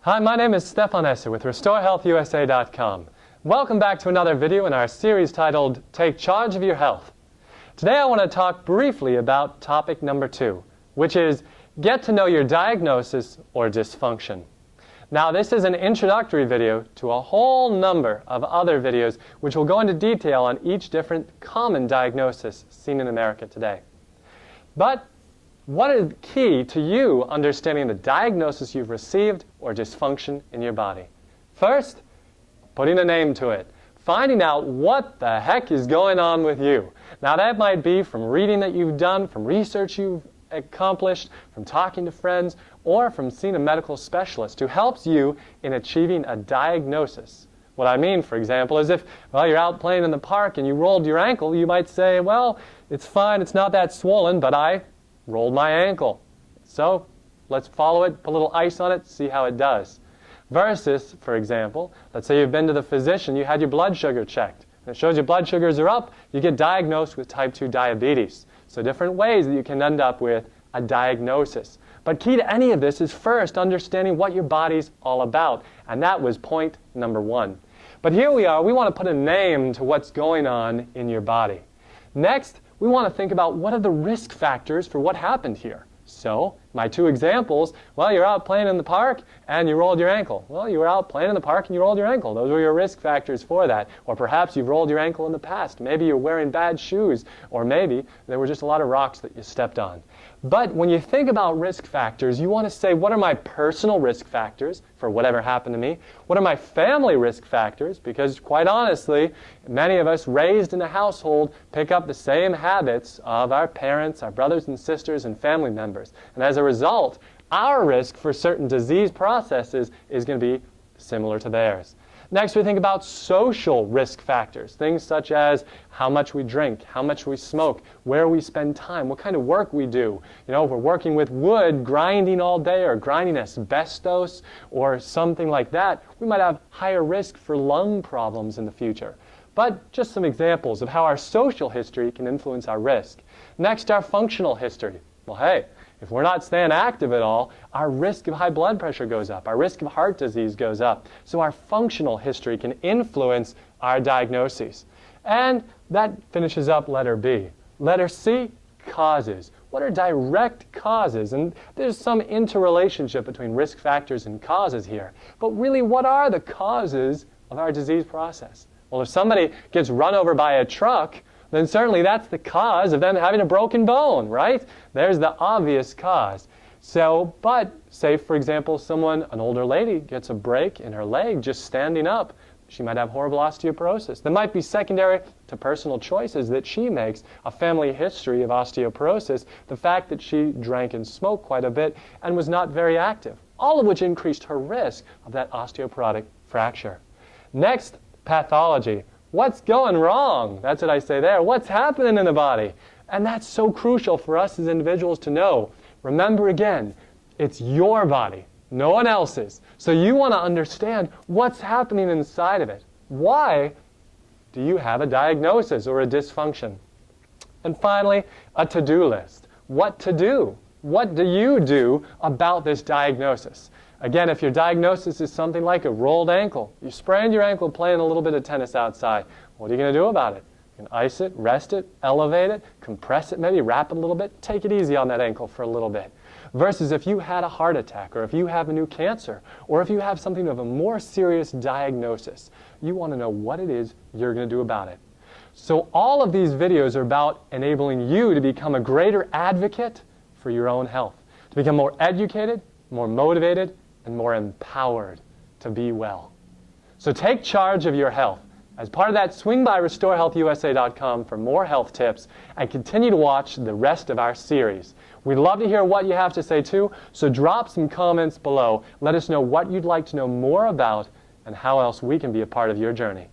Hi, my name is Stefan Esser with restorehealthusa.com. Welcome back to another video in our series titled Take Charge of Your Health. Today I want to talk briefly about topic number 2, which is get to know your diagnosis or dysfunction. Now this is an introductory video to a whole number of other videos which will go into detail on each different common diagnosis seen in America today. But what is key to you understanding the diagnosis you've received or dysfunction in your body? First, putting a name to it. Finding out what the heck is going on with you. Now that might be from reading that you've done, from research you've accomplished, from talking to friends, or from seeing a medical specialist who helps you in achieving a diagnosis. What I mean, for example, is if, you're out playing in the park and you rolled your ankle, you might say, well, it's fine, it's not that swollen, but I rolled my ankle. So let's follow it, put a little ice on it, see how it does. Versus, for example, let's say you've been to the physician, you had your blood sugar checked. And it shows your blood sugars are up, you get diagnosed with type 2 diabetes. So different ways that you can end up with a diagnosis. But key to any of this is first understanding what your body's all about. And that was point number 1. But here we are, we want to put a name to what's going on in your body. Next, we want to think about what are the risk factors for what happened here. So, my 2 examples, you're out playing in the park and you rolled your ankle. Well, you were out playing in the park and you rolled your ankle. Those were your risk factors for that. Or perhaps you've rolled your ankle in the past. Maybe you're wearing bad shoes. Or maybe there were just a lot of rocks that you stepped on. But when you think about risk factors, you want to say, what are my personal risk factors for whatever happened to me? What are my family risk factors? Because quite honestly, many of us raised in a household pick up the same habits of our parents, our brothers and sisters, and family members. And as a result, our risk for certain disease processes is going to be similar to theirs. Next, we think about social risk factors, things such as how much we drink, how much we smoke, where we spend time, what kind of work we do. If we're working with wood, grinding all day, or grinding asbestos, or something like that, we might have higher risk for lung problems in the future. But just some examples of how our social history can influence our risk. Next, our functional history. Well, hey, if we're not staying active at all, our risk of high blood pressure goes up. Our risk of heart disease goes up. So our functional history can influence our diagnoses. And that finishes up letter B. Letter C, causes. What are direct causes? And there's some interrelationship between risk factors and causes here. But really, what are the causes of our disease process? Well, if somebody gets run over by a truck, then certainly that's the cause of them having a broken bone, right? There's the obvious cause. But say, for example, an older lady gets a break in her leg just standing up. She might have horrible osteoporosis. That might be secondary to personal choices that she makes, a family history of osteoporosis, the fact that she drank and smoked quite a bit and was not very active, all of which increased her risk of that osteoporotic fracture. Next, pathology. What's going wrong? That's what I say there. What's happening in the body? And that's so crucial for us as individuals to know. Remember again, it's your body, no one else's. So you want to understand what's happening inside of it. Why do you have a diagnosis or a dysfunction? And finally, a to-do list. What to do? What do you do about this diagnosis? Again, if your diagnosis is something like a rolled ankle, you sprained your ankle playing a little bit of tennis outside, what are you going to do about it? You can ice it, rest it, elevate it, compress it, maybe wrap it a little bit, take it easy on that ankle for a little bit. Versus if you had a heart attack, or if you have a new cancer, or if you have something of a more serious diagnosis, you want to know what it is you're going to do about it. So all of these videos are about enabling you to become a greater advocate for your own health, to become more educated, more motivated, and more empowered to be well. So take charge of your health. As part of that, swing by restorehealthusa.com for more health tips and continue to watch the rest of our series. We'd love to hear what you have to say too, so drop some comments below. Let us know what you'd like to know more about and how else we can be a part of your journey.